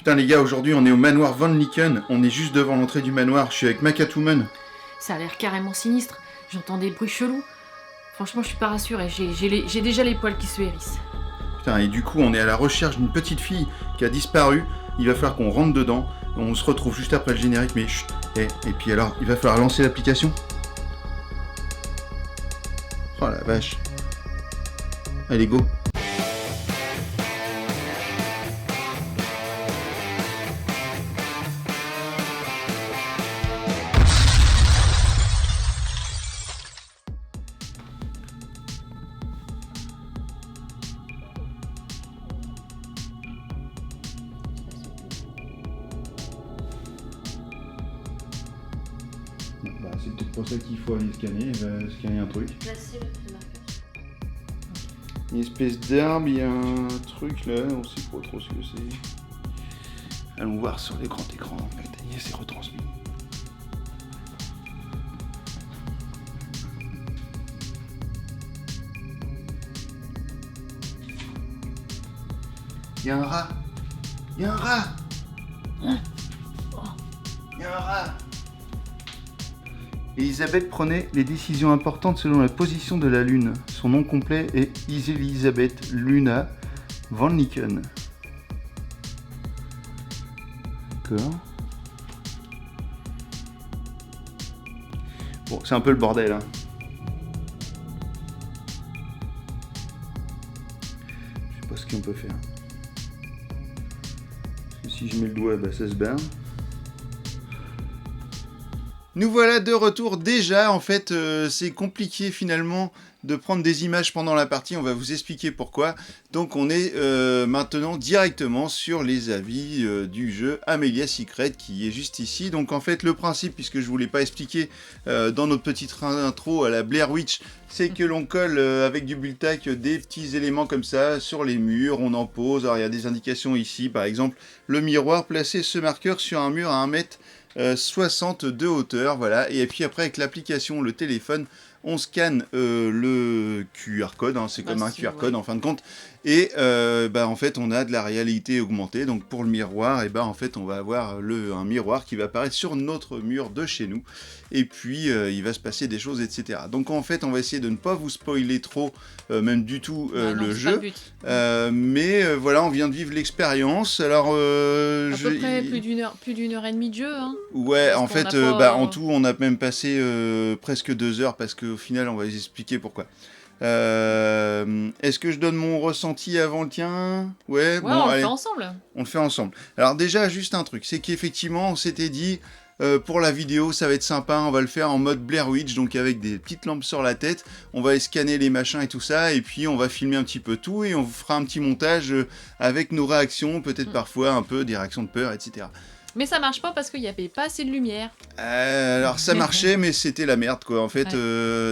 Putain les gars, aujourd'hui on est au manoir Van Licken, on est juste devant l'entrée du manoir, je suis avec ma Catwoman. Ça a l'air carrément sinistre. J'entends des bruits chelous. Franchement, je suis pas rassurée. J'ai déjà les poils qui se hérissent. Putain, et du coup on est à la recherche d'une petite fille qui a disparu, il va falloir qu'on rentre dedans, on se retrouve juste après le générique, mais chut, et puis alors, il va falloir lancer l'application. Oh la vache. Allez go. Bah, c'est peut-être pour ça qu'il faut aller scanner, scanner un truc. Une espèce d'arbre, il y a un truc là, on sait pas trop ce que c'est. Allons voir sur les grands écrans, c'est retransmis. Il y a un rat. Il y a un rat. Il y a un rat. Elisabeth prenait les décisions importantes selon la position de la Lune. Son nom complet est Elisabeth Luna Van Licken. D'accord. Bon, c'est un peu le bordel, hein. Je sais pas ce qu'on peut faire. Parce que si je mets le doigt, bah ça se barre. Nous voilà de retour. Déjà, en fait, c'est compliqué finalement de prendre des images pendant la partie. On va vous expliquer pourquoi. Donc, on est maintenant directement sur les avis du jeu Amelia Secret qui est juste ici. Donc, en fait, le principe, puisque je ne vous l'ai pas expliqué dans notre petite intro à la Blair Witch, c'est que l'on colle avec du Bulltack des petits éléments comme ça sur les murs. On en pose. Alors, il y a des indications ici. Par exemple, le miroir. Placez ce marqueur sur un mur à 1 m 60 de hauteur, voilà, et puis après avec l'application, le téléphone, on scanne le QR code, hein, c'est comme un QR code en fin de compte, et en fait on a de la réalité augmentée. Donc pour le miroir, et en fait on va avoir un miroir qui va apparaître sur notre mur de chez nous, et puis il va se passer des choses, etc. Donc en fait on va essayer de ne pas vous spoiler trop, même du tout le jeu, mais voilà, on vient de vivre l'expérience. Alors à peu près plus d'une heure et demie de jeu, hein. Ouais, en fait, en tout, on a même passé presque 2 heures, parce qu'au final, on va vous expliquer pourquoi. Est-ce que je donne mon ressenti avant le tien? Ouais, bon, on allez. le fait ensemble. On le fait ensemble. Alors déjà, juste un truc, c'est qu'effectivement, on s'était dit, pour la vidéo, ça va être sympa, on va le faire en mode Blair Witch, donc avec des petites lampes sur la tête, on va scanner les machins et tout ça, et puis on va filmer un petit peu tout, et on vous fera un petit montage avec nos réactions, peut-être parfois un peu des réactions de peur, etc. Mais ça marche pas parce qu'il n'y avait pas assez de lumière. Alors ça marchait, mais c'était la merde quoi. En fait,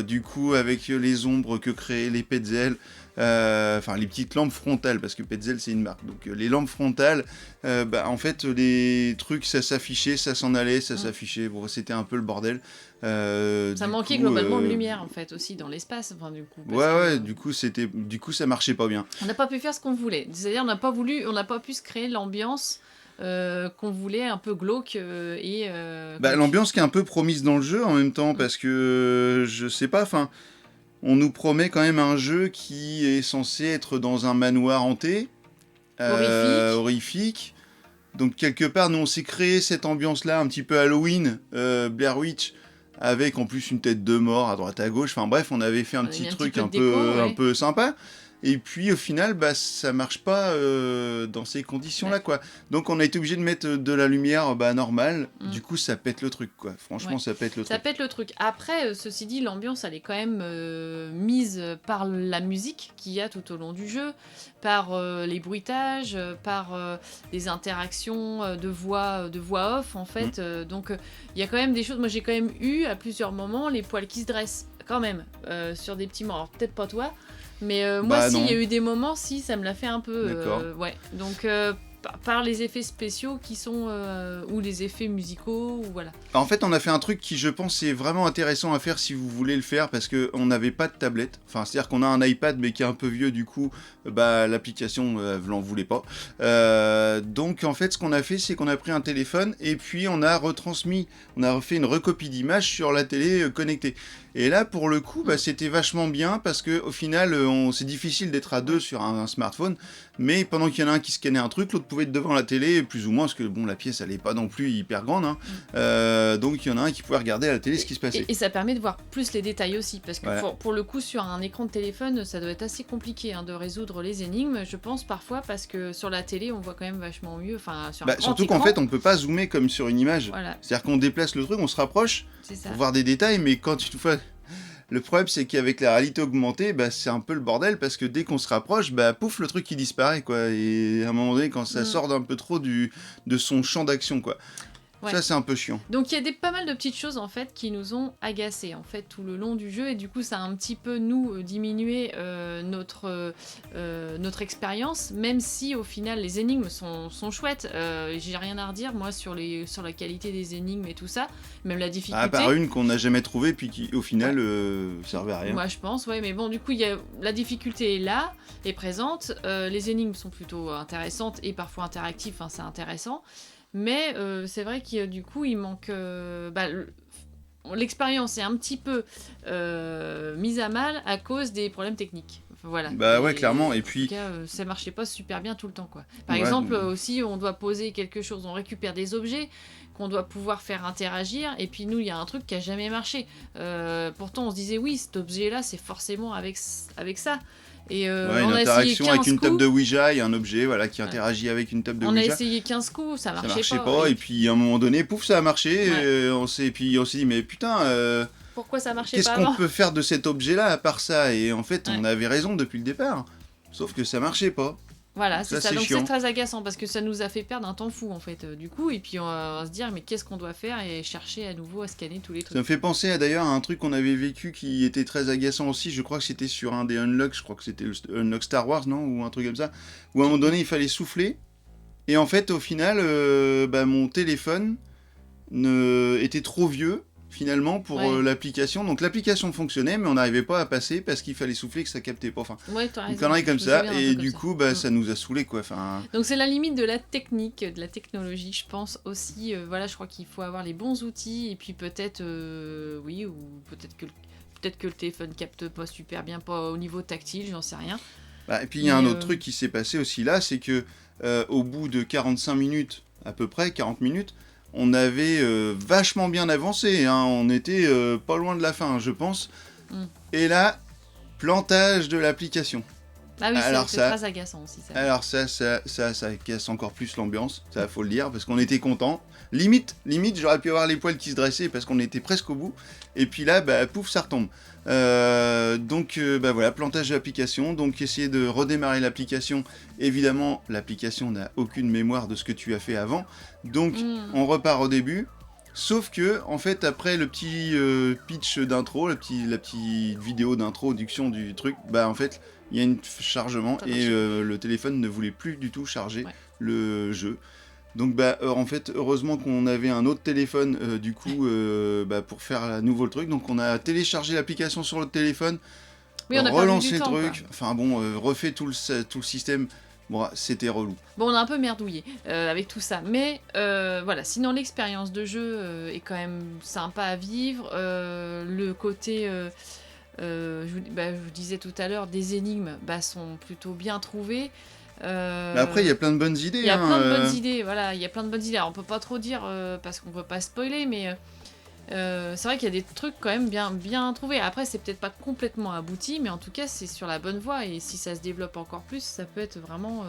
du coup, avec les ombres que créaient les Petzl, les petites lampes frontales, parce que Petzl c'est une marque. Donc les lampes frontales, en fait, les trucs ça s'affichait, ça s'en allait, ça s'affichait. Bon, c'était un peu le bordel. Ça manquait globalement de lumière en fait aussi dans l'espace. Enfin, du coup. Du coup ça marchait pas bien. On n'a pas pu faire ce qu'on voulait. C'est-à-dire on n'a pas pu se créer l'ambiance qu'on voulait, un peu glauque l'ambiance qui est un peu promise dans le jeu en même temps, parce que je sais pas, on nous promet quand même un jeu qui est censé être dans un manoir hanté, horrifique. Donc quelque part, nous on s'est créé cette ambiance-là, un petit peu Halloween, Blair Witch, avec en plus une tête de mort à droite à gauche. Enfin bref, on avait fait un petit truc un peu sympa. Et puis au final, ça marche pas dans ces conditions-là, quoi. Donc on a été obligé de mettre de la lumière normale. Du coup, ça pète le truc, quoi. Franchement, ça pète le truc. Ça pète le truc. Après, ceci dit, l'ambiance, elle est quand même mise par la musique qu'il y a tout au long du jeu, par les bruitages, par les interactions de voix off, en fait. Donc il y a quand même des choses. Moi, j'ai quand même eu à plusieurs moments les poils qui se dressent, quand même, sur des petits moments. Alors peut-être pas toi. Mais moi, il y a eu des moments, ça me l'a fait un peu. D'accord. Donc, par les effets spéciaux qui sont ou les effets musicaux ou voilà. En fait, on a fait un truc qui, je pense, est vraiment intéressant à faire si vous voulez le faire, parce qu'on n'avait pas de tablette. Enfin, c'est-à-dire qu'on a un iPad, mais qui est un peu vieux, du coup, l'application, vous l'en voulez pas. Donc, en fait, ce qu'on a fait, c'est qu'on a pris un téléphone, et puis on a retransmis, on a fait une recopie d'image sur la télé connectée. Et là, pour le coup, c'était vachement bien, parce que au final, c'est difficile d'être à deux sur un smartphone, mais pendant qu'il y en a un qui scannait un truc, l'autre pouvait être devant la télé, plus ou moins, parce que bon, la pièce, elle est pas non plus hyper grande, hein. Donc il y en a un qui pouvait regarder à la télé ce qui se passait. Et ça permet de voir plus les détails aussi, parce que Voilà. pour le coup, sur un écran de téléphone, ça doit être assez compliqué de résoudre les énigmes, je pense parfois, parce que sur la télé, on voit quand même vachement mieux. Enfin, sur un grand surtout écran, qu'en fait, on peut pas zoomer comme sur une image. voilà, C'est-à-dire qu'on déplace le truc, on se rapproche c'est ça. pour voir des détails, mais quand tu fais... Le problème, c'est qu'avec la réalité augmentée, c'est un peu le bordel, parce que dès qu'on se rapproche, pouf, le truc qui disparaît, quoi. Et à un moment donné, quand ça sort d'un peu trop de son champ d'action, quoi. Ouais. Ça, c'est un peu chiant. Donc il y a pas mal de petites choses en fait qui nous ont agacés en fait tout le long du jeu, et du coup ça a un petit peu diminué notre expérience, même si au final les énigmes sont chouettes. J'ai rien à redire moi sur la qualité des énigmes et tout ça, même la difficulté. À part une qu'on n'a jamais trouvée, puis qui au final servait à rien. Moi je pense, ouais, mais bon, du coup la difficulté est là, est présente, les énigmes sont plutôt intéressantes et parfois interactives, enfin c'est intéressant. Mais c'est vrai que du coup, il manque... l'expérience est un petit peu mise à mal à cause des problèmes techniques. Enfin, voilà. Ouais, clairement. Et puis... En tout cas, ça marchait pas super bien tout le temps, quoi. Par exemple, aussi, on doit poser quelque chose, on récupère des objets qu'on doit pouvoir faire interagir, et puis nous, il y a un truc qui a jamais marché. Pourtant, on se disait, oui, cet objet-là, c'est forcément avec ça. Et une on a interaction avec une table coups. de Ouija, il y a un objet qui interagit avec une table de Ouija. On a essayé 15 coups, ça marchait pas. Et puis à un moment donné, pouf, ça a marché. Ouais. Et puis on s'est dit, mais putain, pourquoi ça marchait qu'est-ce pas qu'on avant peut faire de cet objet-là à part ça? Et en fait, on avait raison depuis le départ. Sauf que ça marchait pas. Voilà, c'est ça. Donc chiant. c'est très agaçant parce que ça nous a fait perdre un temps fou en fait, du coup. Et puis on va se dire, mais qu'est-ce qu'on doit faire, et chercher à nouveau à scanner tous les trucs. Ça me fait penser d'ailleurs à un truc qu'on avait vécu qui était très agaçant aussi. Je crois que c'était sur un des Unlock, je crois que c'était le Unlock Star Wars, non? Ou un truc comme ça. Où à un moment donné, il fallait souffler. Et en fait, au final, mon téléphone était trop vieux, finalement, pour l'application. Donc l'application fonctionnait, mais on n'arrivait pas à passer parce qu'il fallait souffler, que ça captait pas. Enfin, t'as raison. une connerie comme ça. Et du coup, ça nous a saoulés, quoi. Enfin... Donc c'est la limite de la technique, de la technologie, je pense aussi. Je crois qu'il faut avoir les bons outils, et puis peut-être, ou peut-être que le téléphone capte pas super bien, pas au niveau tactile, j'en sais rien. Et puis il y a un autre truc qui s'est passé aussi là, c'est que au bout de 45 minutes, à peu près 40 minutes, on avait vachement bien avancé, hein. On était pas loin de la fin, je pense. Et là, plantage de l'application. Ah oui, c'est très agaçant aussi. Ça. Alors ça casse encore plus l'ambiance, ça faut le dire, parce qu'on était contents. Limite, j'aurais pu avoir les poils qui se dressaient parce qu'on était presque au bout. Et puis là, pouf, ça retombe. Donc voilà, plantage de l'application. Donc essayer de redémarrer l'application. Évidemment, l'application n'a aucune mémoire de ce que tu as fait avant. Donc on repart au début. Sauf que, en fait, après le petit pitch d'intro, la petite vidéo d'introduction du truc, en fait, il y a un chargement et le téléphone ne voulait plus du tout charger le jeu. Donc en fait, heureusement qu'on avait un autre téléphone du coup pour faire à nouveau le truc. Donc on a téléchargé l'application sur le téléphone, relancé le truc, enfin bon, refait tout le système. Bon, c'était relou. Bon, on a un peu merdouillé avec tout ça, mais voilà. Sinon, l'expérience de jeu est quand même sympa à vivre. Le côté, je vous disais tout à l'heure, des énigmes sont plutôt bien trouvées. Après, il y a plein de bonnes idées. Il y a plein de bonnes idées, voilà. Il y a plein de bonnes idées. Alors, on peut pas trop dire parce qu'on peut pas spoiler, mais c'est vrai qu'il y a des trucs quand même bien trouvés. Après, c'est peut-être pas complètement abouti, mais en tout cas, c'est sur la bonne voie. Et si ça se développe encore plus, ça peut être vraiment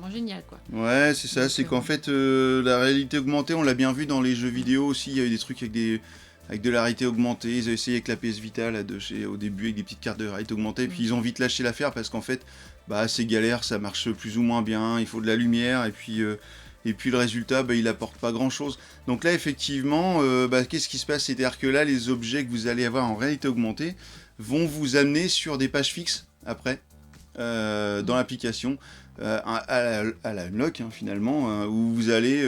génial, quoi. Ouais, c'est ça. C'est qu'en fait, la réalité augmentée, on l'a bien vu dans les jeux vidéo aussi. Il y a eu des trucs avec de la réalité augmentée. Ils ont essayé avec la PS Vita là, au début avec des petites cartes de réalité augmentée. Puis ils ont vite lâché l'affaire parce qu'en fait, c'est galère, ça marche plus ou moins bien. Il faut de la lumière et puis le résultat, il apporte pas grand chose. Donc là, effectivement, qu'est-ce qui se passe? C'est-à-dire que là, les objets que vous allez avoir en réalité augmentée vont vous amener sur des pages fixes après, dans l'application. à la Unlock hein, finalement, hein, où vous allez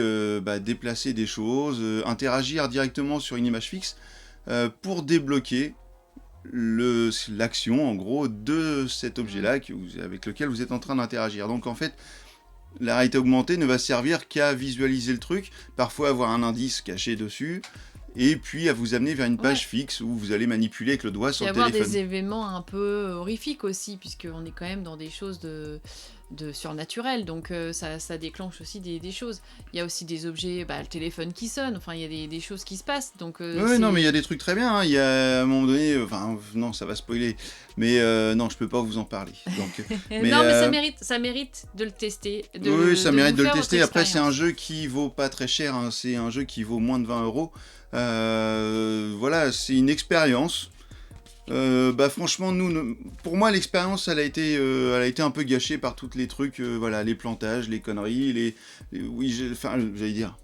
déplacer des choses, interagir directement sur une image fixe pour débloquer l'action en gros de cet objet-là avec lequel vous êtes en train d'interagir. Donc en fait, la réalité augmentée ne va servir qu'à visualiser le truc, parfois avoir un indice caché dessus, et puis à vous amener vers une page fixe où vous allez manipuler avec le doigt sur le téléphone. Il y avoir des événements un peu horrifiques aussi, puisqu'on est quand même dans des choses de surnaturel, donc ça déclenche aussi des choses. Il y a aussi des objets, le téléphone qui sonne, enfin il y a des choses qui se passent. Donc, ouais, non mais il y a des trucs très bien, hein. Il y a à un moment donné, non ça va spoiler, mais non je peux pas vous en parler. Donc, mais non mais ça mérite de le tester. Oui, ça mérite de le tester. Après c'est un jeu qui vaut pas très cher, hein. C'est un jeu qui vaut moins de 20€. Voilà, c'est une expérience. Franchement, pour moi, l'expérience, elle a été un peu gâchée par tous les trucs, les plantages, les conneries, oui, j'allais dire.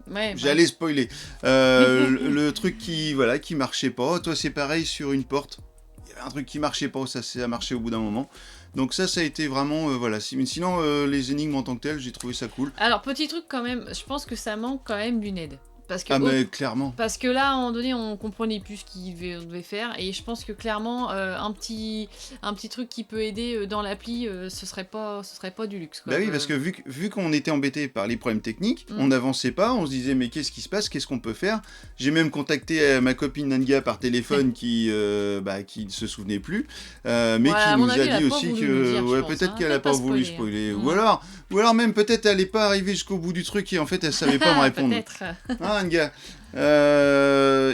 Ouais, j'allais spoiler. Le truc qui marchait pas. Toi, c'est pareil sur une porte. Il y avait un truc qui marchait pas, ça a marché au bout d'un moment. Donc ça a été vraiment, Sinon, les énigmes en tant que telles, j'ai trouvé ça cool. Alors, petit truc quand même, je pense que ça manque quand même d'une aide. Mais clairement. Parce que là, à un moment donné, on comprenait plus ce qu'il devait faire, et je pense que clairement, un petit truc qui peut aider dans l'appli, ce serait pas du luxe, quoi. Bah oui, parce que vu qu'on était embêté par les problèmes techniques, on n'avançait pas, on se disait mais qu'est-ce qui se passe, qu'est-ce qu'on peut faire. J'ai même contacté ma copine Nanga par téléphone qui ne se souvenait plus, mais qui nous a dit aussi que peut-être qu'elle a pas voulu spoiler, ou alors même peut-être elle est pas arrivée jusqu'au bout du truc et en fait elle savait pas me répondre. Un gars.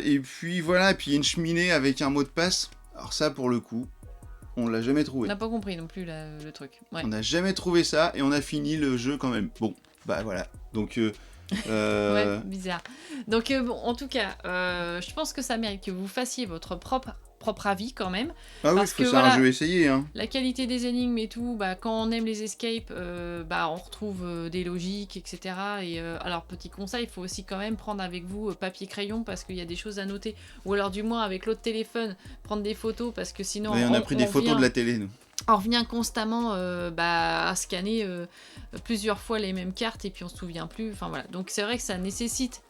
Et puis voilà, et puis il y a une cheminée avec un mot de passe. Alors ça, pour le coup, on l'a jamais trouvé. On n'a pas compris non plus le truc. Ouais. On n'a jamais trouvé ça et on a fini le jeu quand même. Bon, voilà. Donc, ouais, bizarre. Donc en tout cas, je pense que ça mérite que vous fassiez votre propre avis quand même. Ah oui, c'est un jeu essayé. Hein. La qualité des énigmes et tout, quand on aime les escapes, on retrouve des logiques, etc. Et alors, petit conseil, il faut aussi quand même prendre avec vous papier-crayon parce qu'il y a des choses à noter. Ou alors, du moins, avec l'autre téléphone, prendre des photos parce que sinon... on a pris des photos de la télé, nous. On revient constamment à scanner plusieurs fois les mêmes cartes et puis on se souvient plus. Enfin voilà. Donc c'est vrai que ça nécessite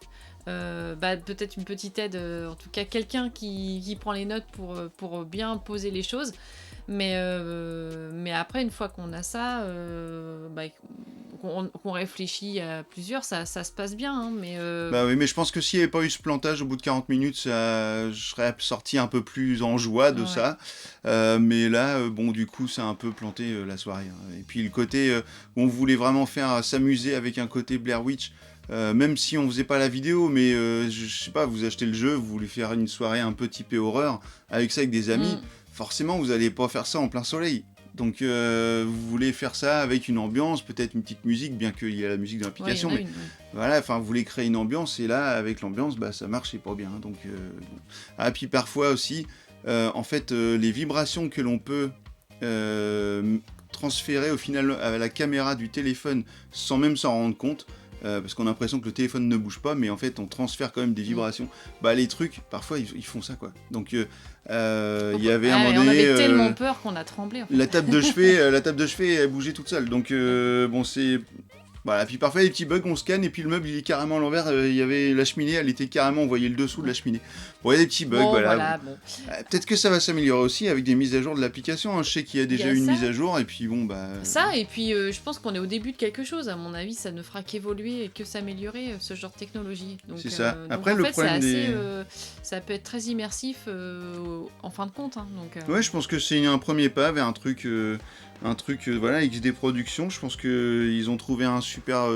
peut-être une petite aide, en tout cas quelqu'un qui prend les notes pour bien poser les choses. Mais après, une fois qu'on a ça, qu'on réfléchit à plusieurs, ça se passe bien. Hein, oui, mais je pense que s'il n'y avait pas eu ce plantage au bout de 40 minutes, je serais sorti un peu plus en joie de ça. Mais là, du coup, ça a un peu planté la soirée. Hein. Et puis le côté où on voulait vraiment s'amuser avec un côté Blair Witch, même si on faisait pas la vidéo, mais je sais pas, vous achetez le jeu, vous voulez faire une soirée un peu typée horreur, avec ça avec des amis, forcément vous allez pas faire ça en plein soleil. Donc vous voulez faire ça avec une ambiance, peut-être une petite musique, bien qu'il y ait la musique de l'application, mais voilà, vous voulez créer une ambiance, et là, avec l'ambiance, ça marchait pas bien. Donc, Ah, puis parfois aussi, les vibrations que l'on peut transférer au final à la caméra du téléphone sans même s'en rendre compte, parce qu'on a l'impression que le téléphone ne bouge pas, mais en fait on transfère quand même des vibrations. Les trucs, parfois ils font ça quoi. Donc il y avait un moment donné, on avait tellement peur qu'on a tremblé. En fait. La table de chevet, elle bougeait toute seule. Donc c'est voilà. Puis parfois les petits bugs, on scanne et puis le meuble il est carrément à l'envers. Il y avait la cheminée, elle était carrément, on voyait le dessous de la cheminée. Bon, il y a des petits bugs, voilà. Peut-être que ça va s'améliorer aussi avec des mises à jour de l'application. Hein. Je sais qu'il y a déjà une mise à jour et puis Ça, et puis je pense qu'on est au début de quelque chose. À mon avis, ça ne fera qu'évoluer et que s'améliorer ce genre de technologie. Donc, c'est ça. Après, le problème ça peut être très immersif en fin de compte. Hein. Donc, ouais, je pense que c'est un premier pas vers un truc XD Productions. Je pense qu'ils ont trouvé un super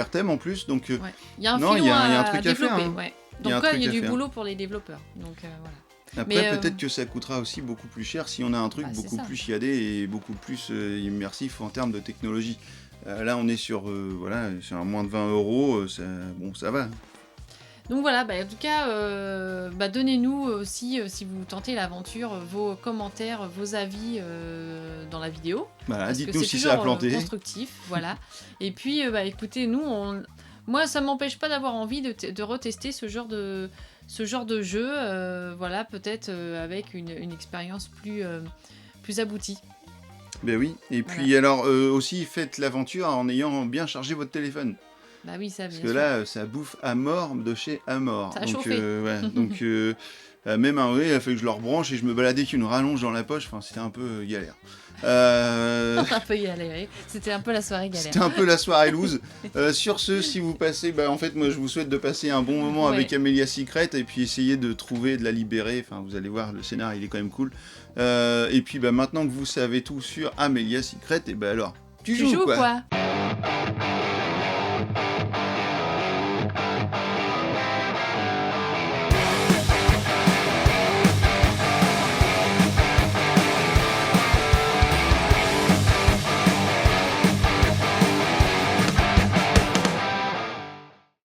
thème en plus. Donc, il y a un truc à faire. Hein. Ouais. Donc il y a du boulot pour les développeurs. Donc, voilà. Après, peut-être que ça coûtera aussi beaucoup plus cher si on a un truc beaucoup plus chiadé et beaucoup plus immersif en termes de technologie. Là, on est sur un moins de 20€, ça va. Donc voilà, en tout cas, donnez-nous aussi, si vous tentez l'aventure, vos commentaires, vos avis dans la vidéo. Voilà, dites-nous si ça a planté. C'est constructif, voilà. Et puis, écoutez, moi, ça m'empêche pas d'avoir envie de retester ce genre de jeu, peut-être avec une expérience plus aboutie. Ben oui. Et Voilà. puis alors aussi faites l'aventure en ayant bien chargé votre téléphone. Bah oui, ça, Parce bien que sûr. là, ça bouffe à mort de chez à mort. Ça a Donc, chauffé. ouais. Donc, même un oui, il a fallu que je le rebranche et je me baladais qu'une rallonge dans la poche. Enfin, c'était un peu galère. Un peu galéré. C'était un peu la soirée galère. C'était un peu la soirée loose. Sur ce, si vous passez, en fait, moi, je vous souhaite de passer un bon moment Ouais. avec Amelia Secret et puis essayer de trouver, de la libérer. Enfin, vous allez voir, le scénar, il est quand même cool. Et puis, maintenant que vous savez tout sur Amelia Secret, et alors, tu joues quoi?